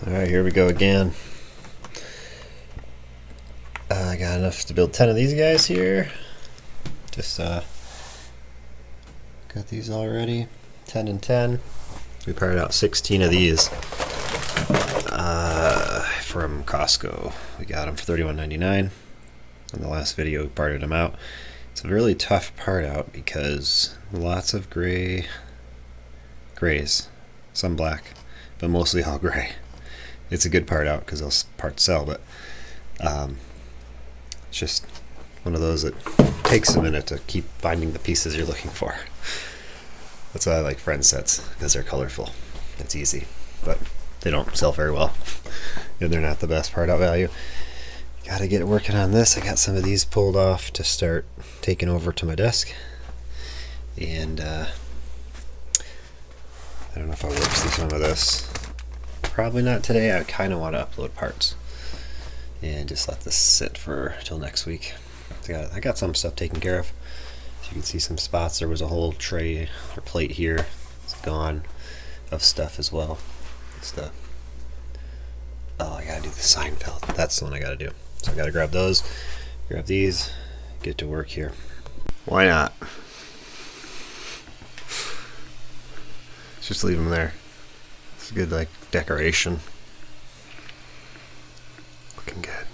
Alright, here we go again. I got enough to build 10 of these guys here. Just got these already. 10 and 10. We parted out 16 of these from Costco. We got them for $31.99. In the last video we parted them out. It's a really tough part out because lots of grays, some black, but mostly all gray. It's a good part out because those parts sell, but it's just one of those that takes a minute to keep finding the pieces you're looking for. That's why I like friend sets, because they're colorful. It's easy, but they don't sell very well, and they're not the best part out value. Gotta get working on this. I got some of these pulled off to start taking over to my desk, and I don't know if I'll work through some of this. Probably not today. I kind of want to upload parts and just let this sit for till next week. I got some stuff taken care of. So you can see some spots. There was a whole tray or plate here. It's gone of stuff as well. It's the I gotta do the Seinfeld. That's the one I gotta do. So I gotta grab those, grab these, get to work here. Why not? Let's just leave them there. It's a good like decoration. Looking good.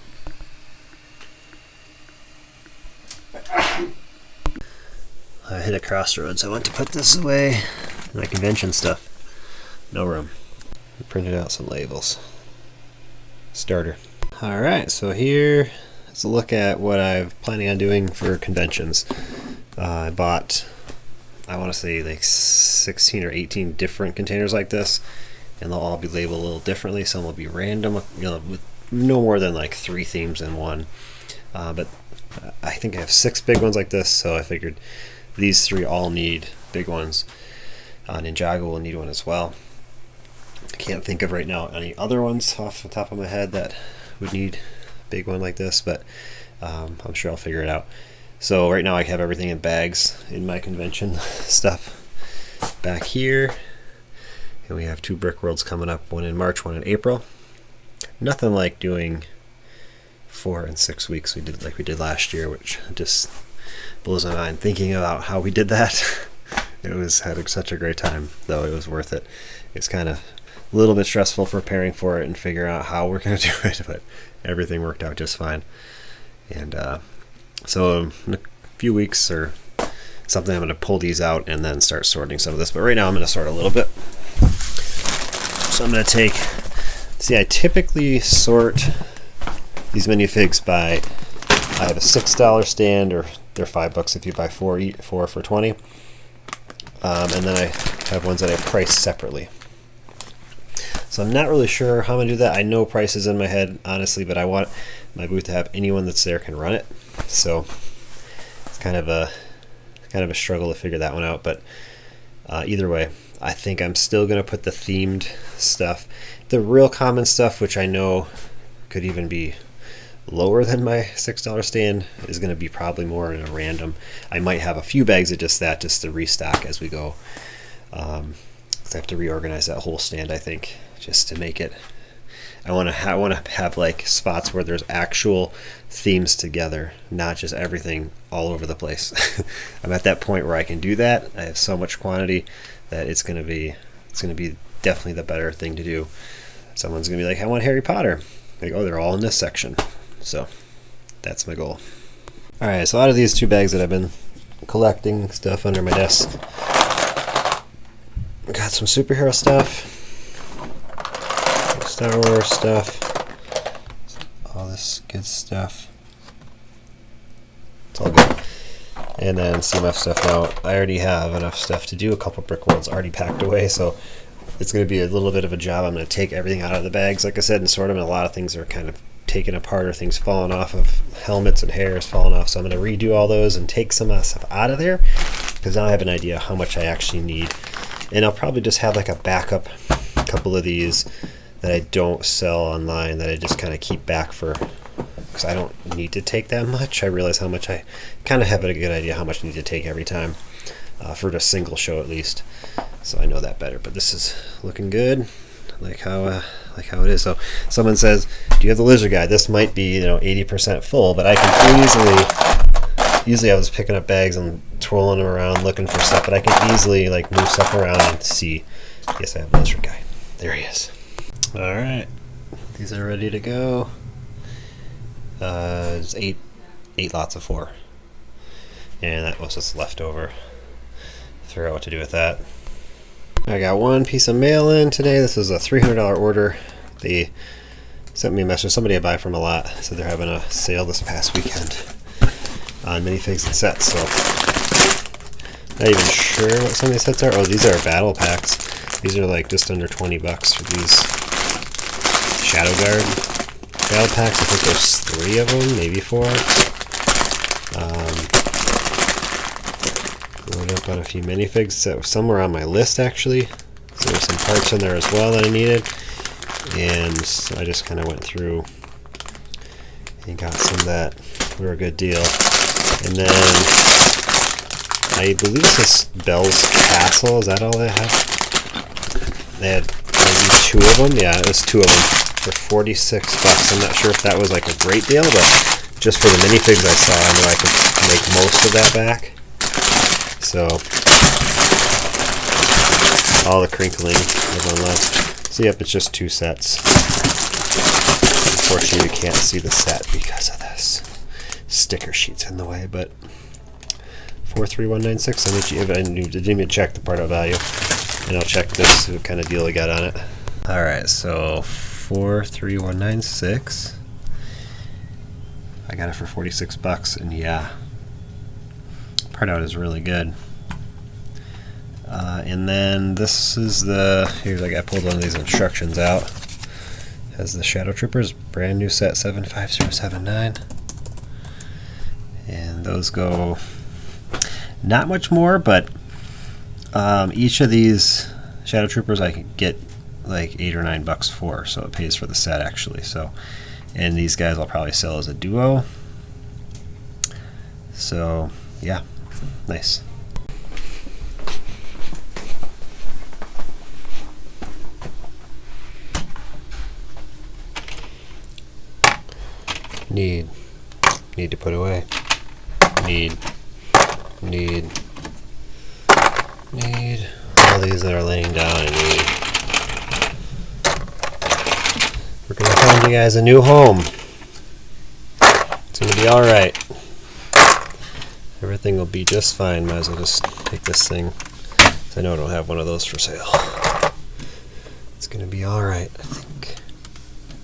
I hit a crossroads. I went to put this away. My convention stuff. No room. I printed out some labels. Starter. Alright, so here is a look at what I'm planning on doing for conventions. I bought, I want to say like 16 or 18 different containers like this, and they'll all be labeled a little differently. Some will be random, with no more than like 3 themes in one. But I think I have 6 big ones like this, so I figured these 3 all need big ones. Ninjago will need one as well. I can't think of right now any other ones off the top of my head that would need a big one like this, but I'm sure I'll figure it out. So right now I have everything in bags in my convention stuff back here. And we have 2 BRICKWORLDs coming up, one in March, one in April. Nothing like doing 4 and 6 weeks we did last year, which just blows my mind thinking about how we did that. It was had such a great time, though. It was worth it. It's kind of a little bit stressful preparing for it and figuring out how we're going to do it, but everything worked out just fine. And so in a few weeks or something, I'm going to pull these out and then start sorting some of this. But right now I'm going to sort a little bit. So I'm going to take, see, I typically sort these minifigs by, I have a $6 stand, or they're $5 if you buy 4 for 20. And then I have ones that I price separately. So I'm not really sure how I'm going to do that. I know prices in my head, honestly, but I want my booth to have anyone that's there can run it. So it's kind of a struggle to figure that one out. But either way, I think I'm still going to put the themed stuff. The real common stuff, which I know could even be lower than my $6 stand, is going to be probably more in a random. I might have a few bags of just that, just to restock as we go. I have to reorganize that whole stand, I think, just to make it. I want to have like spots where there's actual themes together, not just everything all over the place. I'm at that point where I can do that. I have so much quantity that it's going to be definitely the better thing to do. Someone's going to be like, I want Harry Potter. Like, oh, they're all in this section. So that's my goal. All right, so out of these 2 bags that I've been collecting stuff under my desk, got some superhero stuff, Star Wars stuff, all this good stuff. It's all good. And then CMF stuff. Now I already have enough stuff to do a couple BRICKWORLDs already packed away, so it's going to be a little bit of a job. I'm going to take everything out of the bags, like I said, and sort them. And a lot of things are kind of taken apart, or things falling off of helmets and hairs falling off. So I'm going to redo all those and take some of that stuff out of there, because now I have an idea how much I actually need. And I'll probably just have like a backup couple of these that I don't sell online, that I just kind of keep back for, because I don't need to take that much. I realize how much I kind of have a good idea how much I need to take every time, for a single show at least. So I know that better. But this is looking good, like how it is. So someone says, "Do you have the lizard guy?" This might be 80% full, but I can easily. Usually I was picking up bags and twirling them around looking for stuff, but I can easily like move stuff around and see. Yes, I have the lizard guy. There he is. All right, these are ready to go. It's eight lots of 4, and that was just leftover. Figure out what to do with that. I got one piece of mail in today. This is a $300 order. They sent me a message. Somebody I buy from a lot said they're having a sale this past weekend on minifigs and sets. So not even sure what some of these sets are. Oh, these are battle packs. These are like just under $20 for these Shadow Guard battle packs. I think there's 3 of them, maybe 4. Loaded up on a few minifigs. So some were on my list actually. So there's some parts in there as well that I needed, and so I just kind of went through and got some that were a good deal. And then I believe this is Bell's Castle. Is that all they have? They had maybe 2 of them. Yeah, it was 2 of them for $46. I'm not sure if that was like a great deal, but just for the minifigs I saw, I knew I could make most of that back. So all the crinkling everyone loves. So yep, it's just 2 sets. Unfortunately, you can't see the set because of this sticker sheet's in the way, but 43196. I didn't even check the part of value, and I'll check this what kind of deal I got on it. All right, so 43196. I got it for $46, and yeah, part out is really good. And then this is here's I pulled one of these instructions out. Has the Shadow Troopers, brand new set 75079, and those go not much more, but each of these Shadow Troopers I can get like $8 or $9 for, so it pays for the set actually. So, and these guys I'll probably sell as a duo. So yeah, nice. Need to put away. Need. All these that are laying down, I need. We're gonna find you guys a new home. It's gonna be alright. Everything will be just fine. Might as well just take this thing. I know I don't have one of those for sale. It's gonna be alright, I think.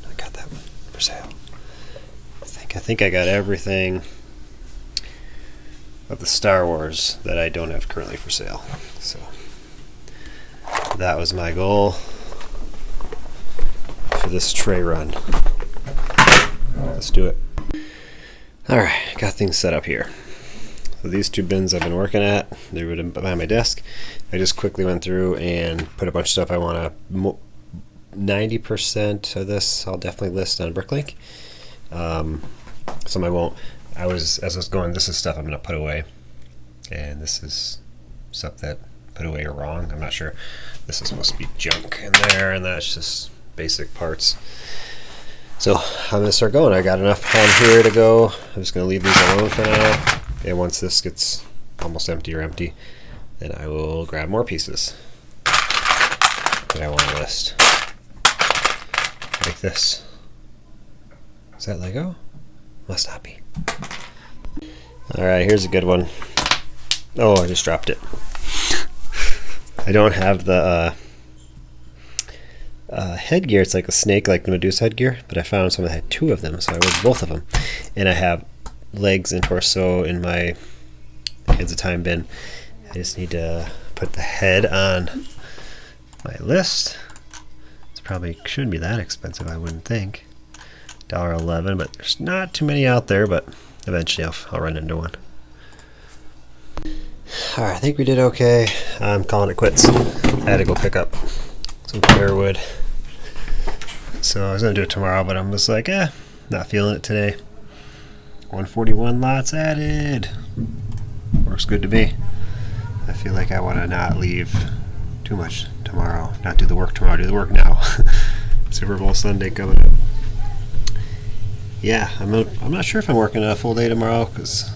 I got that one for sale. I think I got everything of the Star Wars that I don't have currently for sale. So that was my goal for this tray run. Let's do it. Alright, got things set up here. So these 2 bins I've been working at, they were behind my desk. I just quickly went through and put a bunch of stuff I want to. 90% of this I'll definitely list on BRICKLINK. Some I won't. As I was going, this is stuff I'm going to put away, and this is stuff that put away or wrong. I'm not sure. This is supposed to be junk in there, and that's just basic parts. So I'm going to start going. I got enough on here to go. I'm just going to leave these alone for now, and once this gets almost empty or empty, then I will grab more pieces that I want to list. Like this. Is that Lego? Must not be. Alright, here's a good one. Oh, I just dropped it. I don't have the headgear. It's like a snake, like the Medusa headgear, but I found someone that had 2 of them, so I ordered both of them. And I have legs and torso in my Heads of Time bin. I just need to put the head on my list. It's probably shouldn't be that expensive, I wouldn't think. $1.11, but there's not too many out there, but eventually I'll run into one. Alright, I think we did okay. I'm calling it quits. I had to go pick up some firewood so I was gonna do it tomorrow, but I'm just like, not feeling it today. 141 lots added. Works good to me. I feel like I want to not leave too much tomorrow. Not do the work tomorrow, do the work now. Super Bowl Sunday coming up. Yeah, I'm not sure if I'm working a full day tomorrow because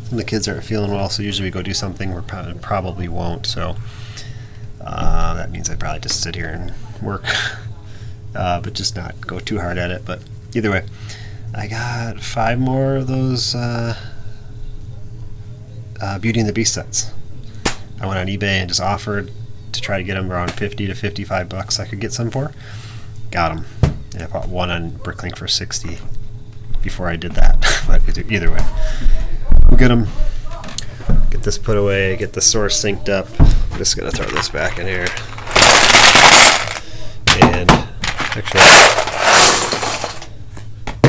some of the kids aren't feeling well, so usually we go do something. We probably won't, so that means I'd probably just sit here and work, but just not go too hard at it. But either way, I got 5 more of those Beauty and the Beast sets. I went on eBay and just offered to try to get them around 50 to 55 bucks. I could get some for. Got them. And I bought one on BRICKLINK for 60 before I did that. But either way, we'll get them. Get this put away. Get the source synced up. I'm just gonna throw this back in here. And actually,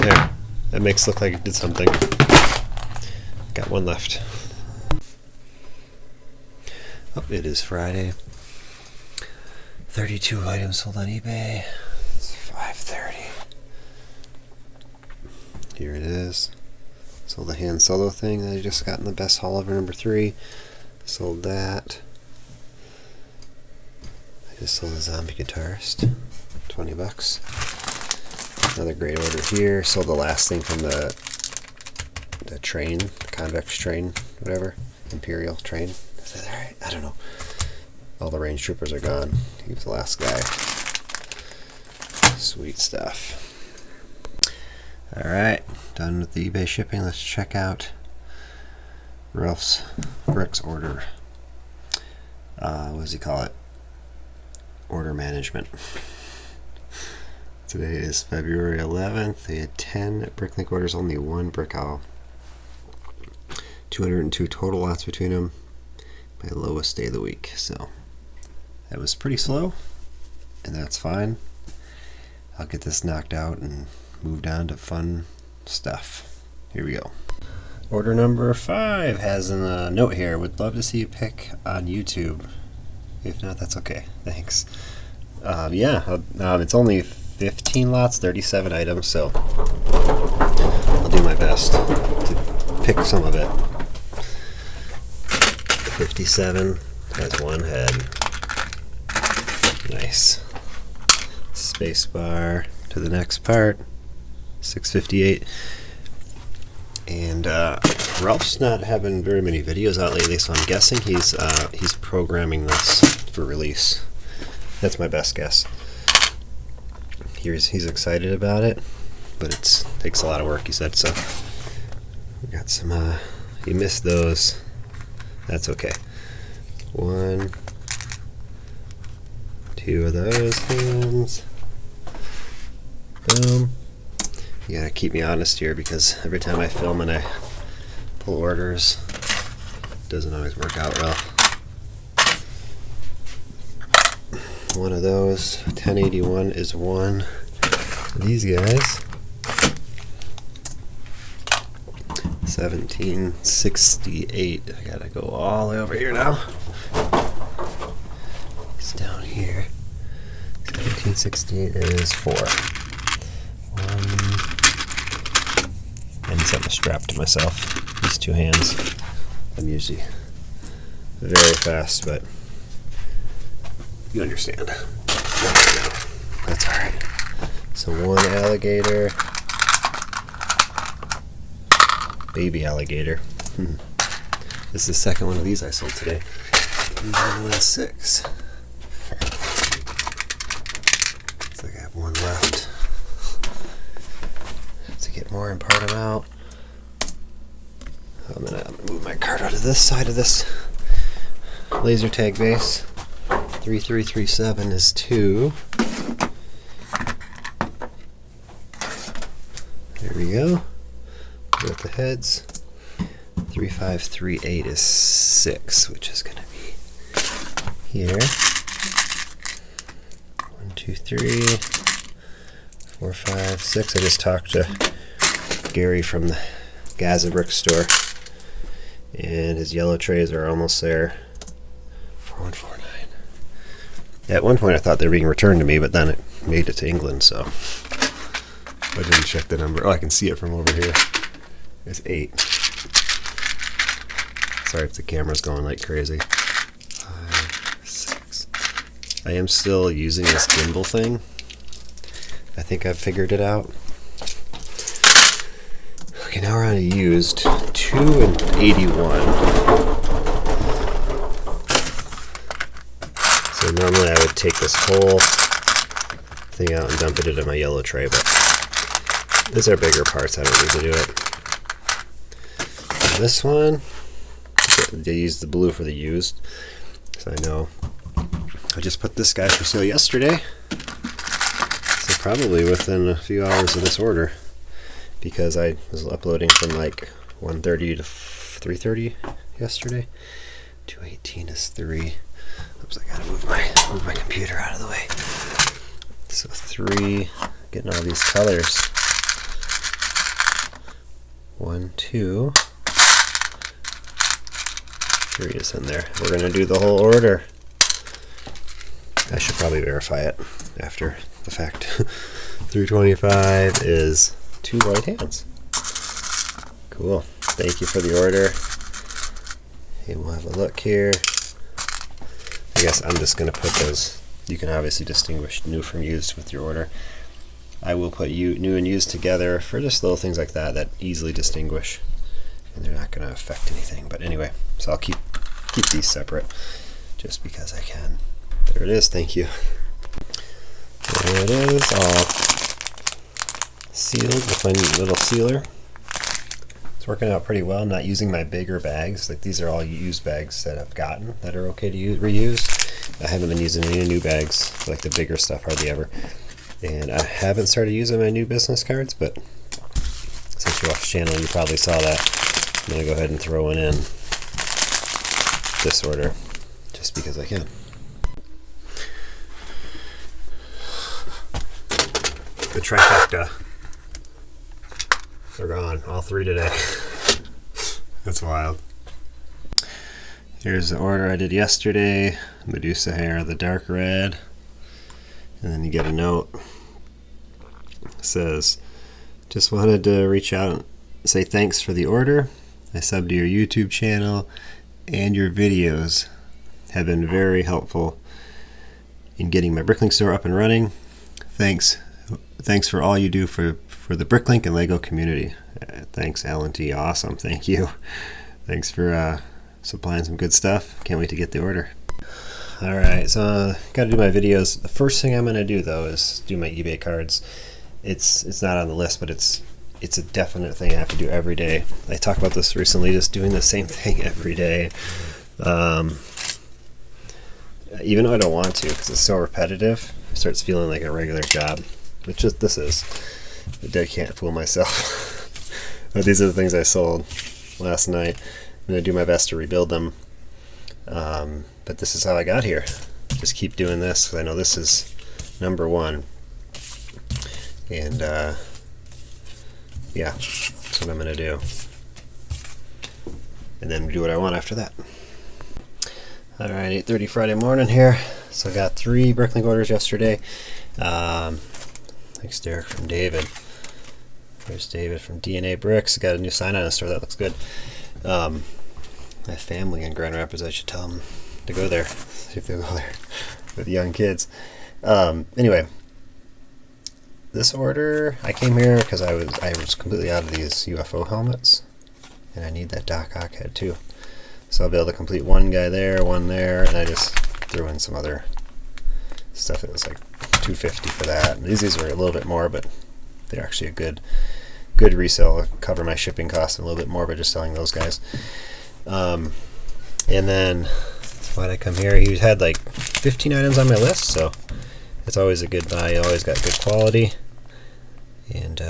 there. That makes it look like it did something. Got one left. Oh, it is Friday. 32 items sold on eBay. It's 5:30. Here it is. Sold the Han Solo thing that I just got in the best haul ever, number 3. Sold that. I just sold a zombie guitarist. 20 bucks. Another great order here. Sold the last thing from the train, the convex train, whatever. Imperial train. Is that alright? I don't know. All the range troopers are gone. He was the last guy. Sweet stuff. Alright, done with the eBay shipping. Let's check out Ralph's Bricks order. What does he call it? Order management. Today is February 11th. They had 10 BRICKLINK orders, only 1 brick owl. 202 total lots between them. My lowest day of the week. So that was pretty slow, and that's fine. I'll get this knocked out and moved on to fun stuff. Here we go. Order number 5 has a note here. Would love to see you pick on YouTube. If not, that's okay. Thanks. Yeah, it's only 15 lots, 37 items, so I'll do my best to pick some of it. 57 has 1 head. Nice. Spacebar to the next part. 658. And Ralph's not having very many videos out lately, so I'm guessing he's programming this for release. That's my best guess. He's excited about it, but it takes a lot of work, he said. So we got some. He missed those. That's okay. 1, 2 of those hands. Boom. You gotta keep me honest here, because every time I film and I pull orders, it doesn't always work out well. 1 of those. 1081 is 1 of these guys. 1768. I gotta go all the way over here now. It's down here. 1768 is 4. 1. And something strapped to myself. These 2 hands. I'm usually very fast, but you understand. That's alright. So 1 alligator. Baby alligator. This is the second one of these I sold today. 6. Looks like I have 1 left. To get more and part them out. I'm gonna move my cart out of this side of this laser tag base. 3337 is 2. There we go. Got the heads. 3538 is 6, which is going to be here. 1, 2, 3, 4, 5, 6. I just talked to Gary from the MASSIVE Bricklink Store, and his yellow trays are almost there. 4149. At one point I thought they were being returned to me, but then it made it to England, so I didn't check the number. Oh, I can see it from over here. It's 8. Sorry if the camera's going like crazy. 5, 6. I am still using this gimbal thing. I think I've figured it out. Okay, now we're on a used 281. So normally I would take this whole thing out and dump it into my yellow tray, but these are bigger parts. I don't need to do it. And this one, they used the blue for the used, so I know. I just put this guy for sale yesterday, so probably within a few hours of this order, because I was uploading from like 1:30 to 3:30 yesterday. 218 is 3. Oops, I gotta move my computer out of the way. So 3, getting all these colors. 1, 2. 3 is in there. We're gonna do the whole order. I should probably verify it after the fact. 325 is 2 white hands. Cool. Thank you for the order. And we'll have a look here. I guess I'm just going to put those. You can obviously distinguish new from used with your order. I will put new and used together for just little things like that that easily distinguish, and they're not going to affect anything. But anyway, so I'll keep these separate just because I can. There it is. Thank you. There it is, all sealed with my little sealer. It's working out pretty well. I'm not using my bigger bags. Like, these are all used bags that I've gotten that are okay to reuse. I haven't been using any new bags, like the bigger stuff, hardly ever. And I haven't started using my new business cards, but since you watched the channel, you probably saw that. I'm going to go ahead and throw one in this order, just because I can. The trifecta. They're gone, all 3 today. That's wild. Here's the order I did yesterday. Medusa hair, the dark red. And then you get a note. It says, just wanted to reach out and say thanks for the order. I subbed to your YouTube channel, and your videos have been very helpful in getting my Bricklink store up and running. Thanks for all you do for the Bricklink and Lego community. Thanks, Alan T. Awesome. Thank you. Thanks for supplying some good stuff. Can't wait to get the order. Alright, so got to do my videos. The first thing I'm going to do, though, is do my eBay cards. It's not on the list, but it's a definite thing I have to do every day. I talked about this recently, just doing the same thing every day. Even though I don't want to, because it's so repetitive, it starts feeling like a regular job, which this is. I can't fool myself. But these are the things I sold last night. I'm going to do my best to rebuild them. But this is how I got here. Just keep doing this, because I know this is number 1. And yeah, that's what I'm going to do. And then do what I want after that. Alright, 8:30 Friday morning here. So I got 3 Bricklink orders yesterday. Thanks, Derek, from David. There's David from DNA Bricks. Got a new sign on the store. That looks good. My family in Grand Rapids, I should tell them to go there. See if they'll go there with young kids. Anyway, this order, I came here because I was completely out of these UFO helmets, and I need that Doc Ock head too. So I'll be able to complete one guy there, one there, and I just threw in some other stuff. It was like $250 for that. And these were a little bit more, but they're actually a good resale. I'll cover my shipping costs a little bit more by just selling those guys. And then why'd I come here? He had like 15 items on my list, so it's always a good buy. He always got good quality, and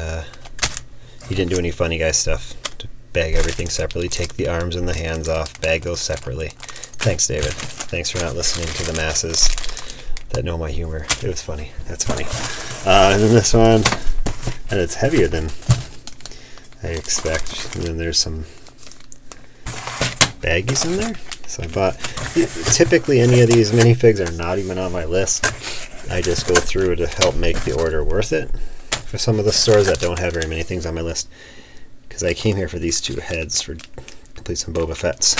he didn't do any funny guy stuff to bag everything separately, take the arms and the hands off, bag those separately. Thanks, David. Thanks for not listening to the masses that know my humor. It was funny. That's funny. And then this one, and it's heavier than I expect. And then there's some baggies in there. So I bought, typically any of these minifigs are not even on my list. I just go through to help make the order worth it for some of the stores that don't have very many things on my list. Because I came here for these two heads for complete some Boba Fett's.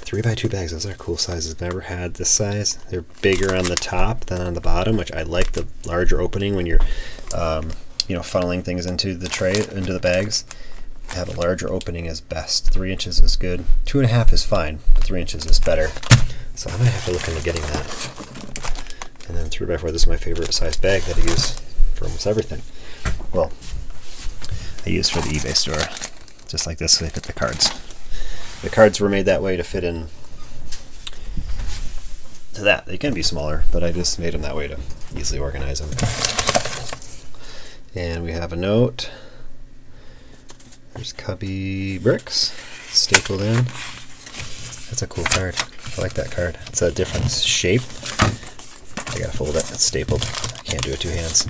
3x2 bags, those are cool sizes. I've never had this size. They're bigger on the top than on the bottom, which I like the larger opening when you're funneling things into the tray, into the bags. Have a larger opening is best. 3 inches is good. 2.5 is fine, but 3 inches is better. So I might have to look into getting that. And then 3x4, this is my favorite size bag that I use for almost everything. Well, I use for the eBay store. Just like this, so they fit the cards. The cards were made that way to fit in to that. They can be smaller, but I just made them that way to easily organize them. And we have a note. There's Cubby Bricks stapled in. That's a cool card. I like that card. It's a different shape. I gotta fold it. It's stapled. I can't do it two hands.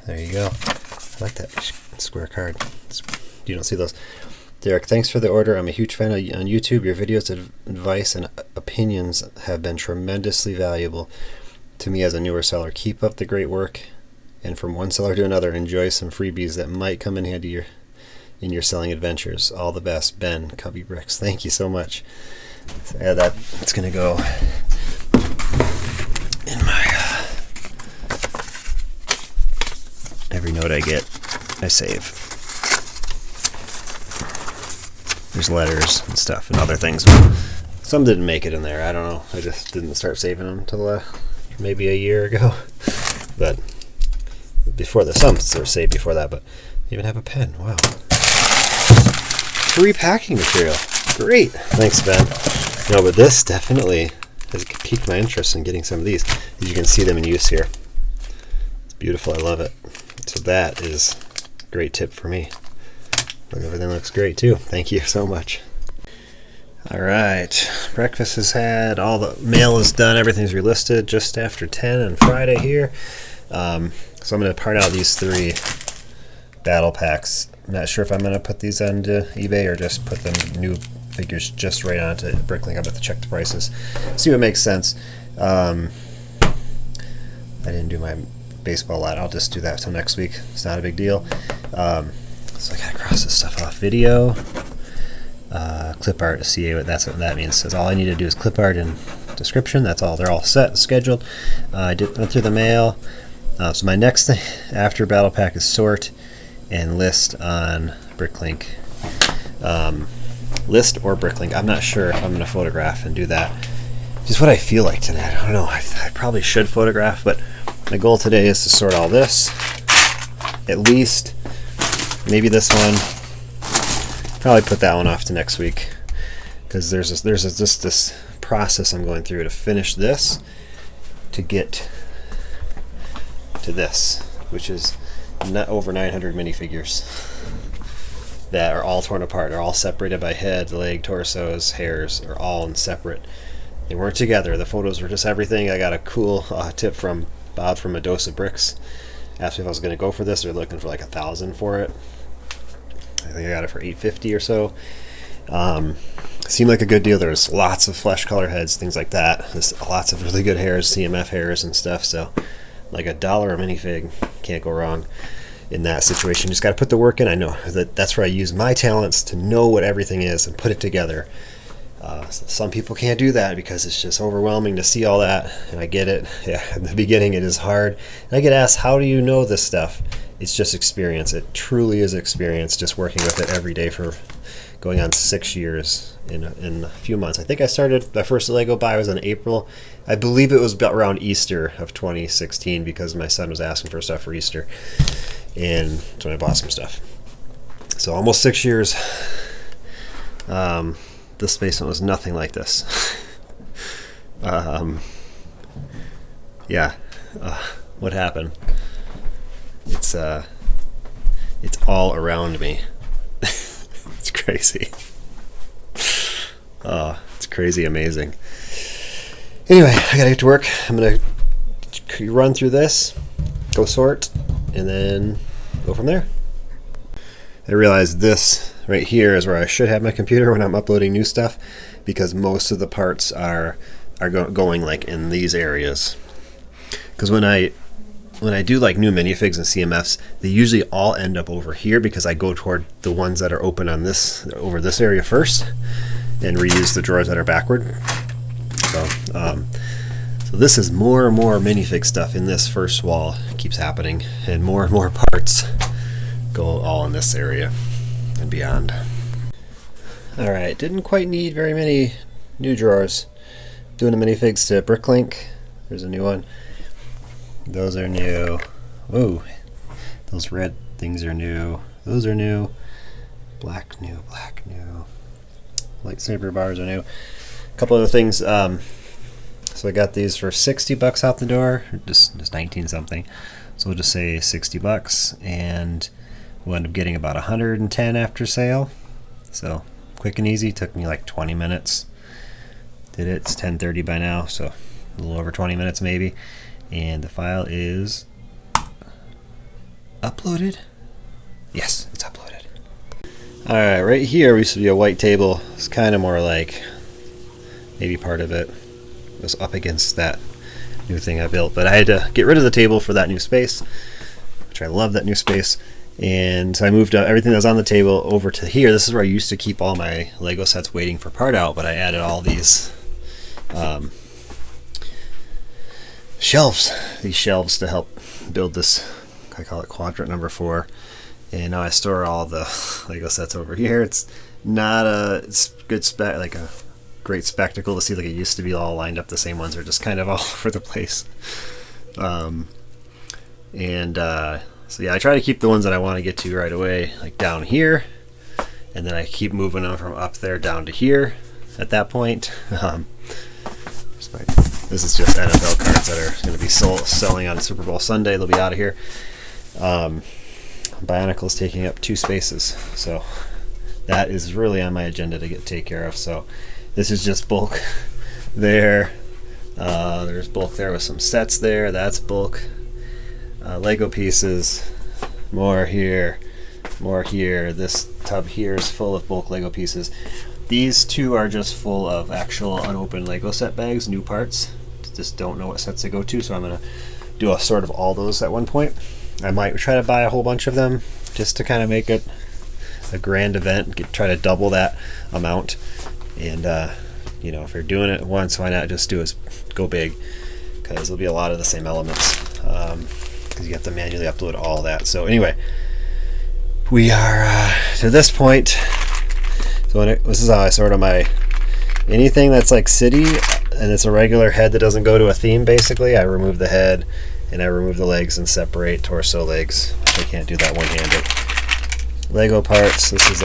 There you go. I like that square card. You don't see those. Derek, thanks for the order. I'm a huge fan on YouTube. Your videos, advice, and opinions have been tremendously valuable to me as a newer seller. Keep up the great work, and from one seller to another, enjoy some freebies that might come in handy in your selling adventures. All the best, Ben, Cubby Bricks. Thank you so much. So, yeah, that's going to go in my every note I get, I save. There's letters and stuff and other things. Some didn't make it in there. I don't know. I just didn't start saving them until maybe a year ago. But before the some were saved before that. But even have a pen. Wow. Free packing material. Great. Thanks, Ben. No, but this definitely has piqued my interest in getting some of these. As you can see them in use here. It's beautiful. I love it. So that is a great tip for me. Everything looks great too. Thank you so much. All right, breakfast is had. All the mail is done. Everything's relisted just after 10 on Friday here. So I'm going to part out these 3 battle packs. I'm not sure if I'm going to put these onto eBay or just put them new figures just right onto Bricklink. I'm going to check the prices, see what makes sense. I didn't do my baseball lot. I'll just do that till next week. It's not a big deal. So I gotta cross this stuff off. Video, clip art, CA. That's what that means. Says all I need to do is clip art and description. That's all. They're all set, scheduled. I went through the mail. So my next thing after battle pack is sort and list on Bricklink. List or Bricklink. I'm not sure if I'm going to photograph and do that. Just what I feel like today. I don't know. I probably should photograph, but my goal today is to sort all this. At least. Maybe this one. Probably put that one off to next week, because there's this process I'm going through to finish this to get to this, which is not over 900 minifigures that are all torn apart. They're all separated by head, leg, torsos, hairs. Are all separate. They weren't together. The photos were just everything. I got a cool tip from Bob from A Dose of Bricks. Asked me if I was going to go for this. They're looking for like 1,000 for it. I think I got it for $850 or so. Seemed like a good deal. There's lots of flesh color heads, things like that. There's lots of really good hairs, CMF hairs and stuff. So like $1 a minifig, can't go wrong in that situation. Just got to put the work in. I know that's where I use my talents to know what everything is and put it together. Some people can't do that because it's just overwhelming to see all that, and I get it. Yeah, in the beginning it is hard. And I get asked, how do you know this stuff? It's just experience. It truly is experience, just working with it every day for going on 6 years in a few months. I think I started, my first Lego buy was in April. I believe it was about around Easter of 2016 because my son was asking for stuff for Easter, and that's when I bought some stuff. So almost 6 years. This basement was nothing like this. Yeah, what happened? It's all around me. It's crazy. Oh, it's crazy amazing. Anyway, I gotta get to work. I'm gonna run through this, go sort, and then go from there. I realized this right here is where I should have my computer when I'm uploading new stuff, because most of the parts are are going like in these areas, because when I do like new minifigs and CMFs, they usually all end up over here because I go toward the ones that are open on this over this area first and reuse the drawers that are backward. So this is more and more minifig stuff in this first wall. It keeps happening, and more parts go all in this area and beyond. Alright, didn't quite need very many new drawers. Doing the minifigs to BRICKLINK. There's a new one. Those are new. Whoa, those red things are new. Those are new. Black new. Lightsaber bars are new. A couple other things. So I got these for $60 out the door, just 19 something. So we'll just say $60, and we'll end up getting about 110 after sale. So quick and easy. Took me like 20 minutes. Did it. It's 10:30 by now, so a little over 20 minutes maybe. And the file is uploaded. Yes, it's uploaded. All right, right here used to be a white table. It's kind of more like maybe part of it was up against that new thing I built, but I had to get rid of the table for that new space, which I love that new space. And so I moved everything that was on the table over to here. This is where I used to keep all my Lego sets waiting for part out, but I added all these shelves to help build this. I call it quadrant number 4, and now I store all the Lego sets over here. It's not a good like a great spectacle to see like it used to be all lined up. The same ones are just kind of all over the place. So yeah, I try to keep the ones that I want to get to right away like down here, and then I keep moving them from up there down to here at that point. This is just NFL cards that are going to be selling on Super Bowl Sunday. They'll be out of here. Bionicle's taking up 2 spaces, so that is really on my agenda to take care of. So this is just bulk there. There's bulk there with some sets there. That's bulk. Lego pieces. More here. More here. This tub here is full of bulk Lego pieces. These 2 are just full of actual unopened Lego set bags, new parts. Just don't know what sets they go to, so I'm going to do a sort of all those at one point. I might try to buy a whole bunch of them just to kind of make it a grand event, try to double that amount. And you know, if you're doing it once, why not just go big? Because there'll be a lot of the same elements. Because you have to manually upload all that. So anyway, we are to this point. So this is how I sort of anything that's like city and it's a regular head that doesn't go to a theme. Basically, I remove the head and I remove the legs and separate torso, legs. I can't do that one-handed. Lego parts. This is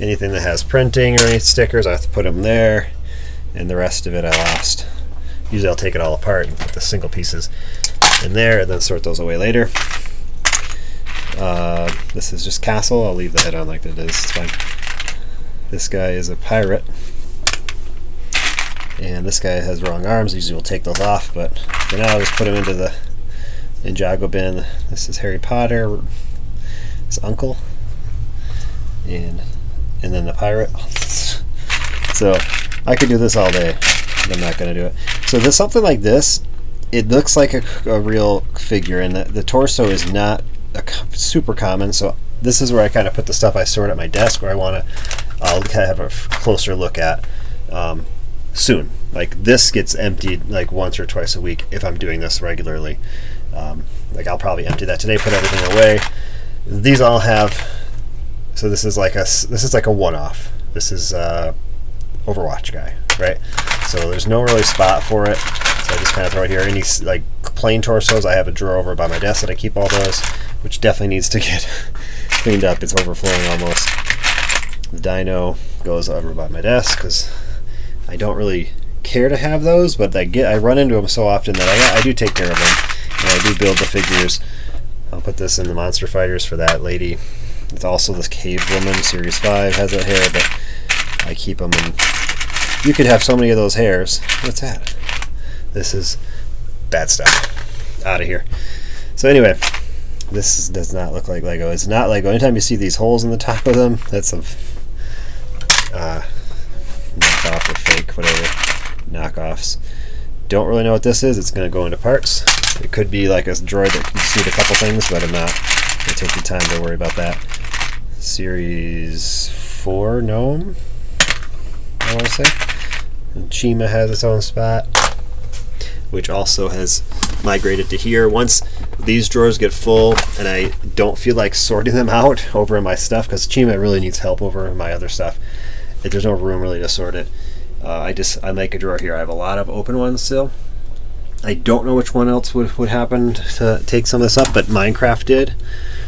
anything that has printing or any stickers, I have to put them there, and the rest of it I lost. Usually I'll take it all apart and put the single pieces in there and then sort those away later. This is just Castle. I'll leave the head on like it is. It's fine. This guy is a pirate, and this guy has wrong arms. Usually we'll take those off, but for now I'll just put him into the Ninjago bin. This is Harry Potter, his uncle, and then the pirate. So I could do this all day, but I'm not going to do it. So there's something like this. It looks like a real figure, and the torso is not super common. So this is where I kind of put the stuff I stored at my desk, where I'll kind of have a closer look at soon. Like this gets emptied like once or twice a week if I'm doing this regularly. Like I'll probably empty that today, put everything away. These all have. So this is like a one-off. This is Overwatch guy, right? So there's no really spot for it. So I just kind of throw it here. Any like plain torsos, I have a drawer over by my desk that I keep all those, which definitely needs to get cleaned up. It's overflowing almost. The dino goes over by my desk because I don't really care to have those, but I run into them so often that I do take care of them, and I do build the figures. I'll put this in the Monster Fighters for that lady. It's also this Cave Woman, Series 5 has that hair, but I keep them in. You could have so many of those hairs. What's that? This is bad stuff. Out of here. So anyway, this does not look like Lego. It's not Lego. Anytime you see these holes in the top of them, that's a knockoff or fake, whatever. knockoffs. Don't really know what this is. It's going to go into parts. It could be like a droid that can just need a couple things, but I'm not going to take the time to worry about that. Series 4 Gnome, I want to say. And Chima has its own spot, which also has migrated to here. Once these drawers get full and I don't feel like sorting them out over in my stuff, because Chima really needs help over in my other stuff. There's no room really to sort it. I make a drawer here. I have a lot of open ones still. I don't know which one else would happen to take some of this up, but Minecraft did,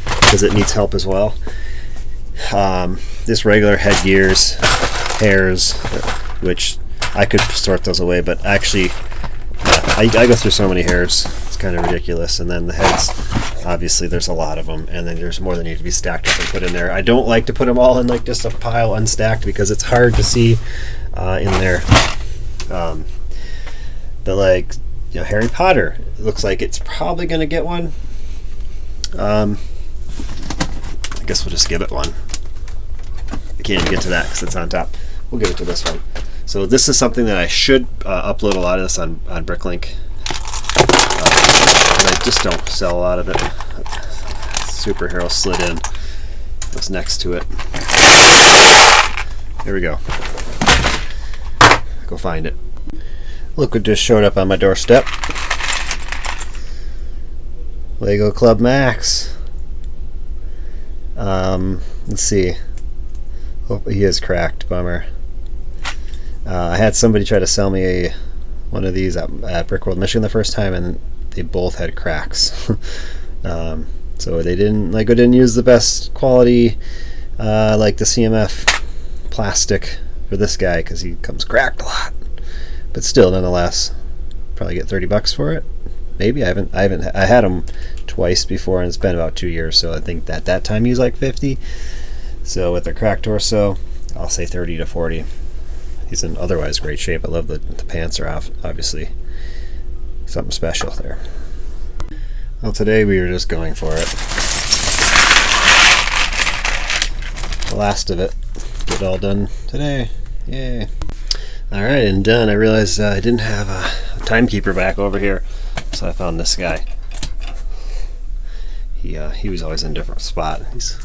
because it needs help as well. This regular headgears, hairs, which I could sort those away, but actually I go through so many hairs, it's kind of ridiculous. And then the heads, obviously there's a lot of them, and then there's more that need to be stacked up and put in there. I don't like to put them all in like just a pile unstacked, because it's hard to see in there. But like, you know, Harry Potter, it looks like it's probably going to get one. I guess we'll just give it one. I can't even get to that because it's on top. We'll give it to this one. So this is something that I should upload a lot of this on BRICKLINK. But I just don't sell a lot of it. Superhero slid in. What's next to it? There we go. Go find it. Look what just showed up on my doorstep. Lego Club Max. Let's see. Oh, he is cracked. Bummer. I had somebody try to sell me one of these at BRICKWORLD Michigan the first time, and they both had cracks. So they didn't use the best quality, like the CMF plastic for this guy, because he comes cracked a lot. But still, nonetheless, probably get $30 for it. Maybe I had him twice before, and it's been about 2 years. So I think that time he was like 50. So with the cracked torso, I'll say 30 to 40. He's in otherwise great shape. I love the pants are off, obviously something special there. Well, today we were just going for it. The last of it. Get it all done today. Yay. Alright, and done. I realized I didn't have a timekeeper back over here, so I found this guy. He was always in a different spot. He's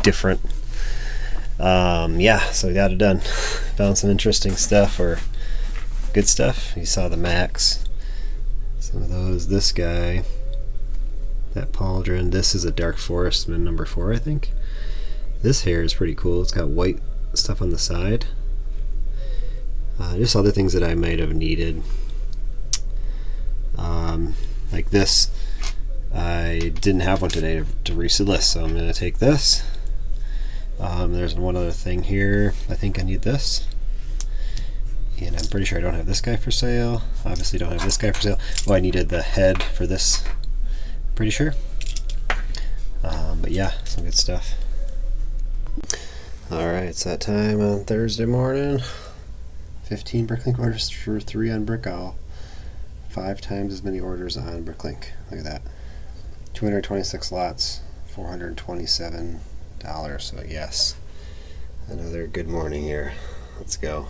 different. Yeah, so we got it done. Found some interesting stuff, or good stuff. You saw the Max. Some of those. This guy. That pauldron. This is a Dark Forestman number 4, I think. This hair is pretty cool. It's got white stuff on the side. Just other things that I might have needed. Like this. I didn't have one today to resolist, so I'm going to take this. There's one other thing here. I think I need this. And I'm pretty sure I don't have this guy for sale. Obviously don't have this guy for sale. Oh, I needed the head for this. Pretty sure. But yeah, some good stuff. Alright, it's that time on Thursday morning. 15 BRICKLINK orders for 3 on BrickOwl. 5 times as many orders on BRICKLINK. Look at that. 226 lots, $427. So yes, another good morning here. Let's go.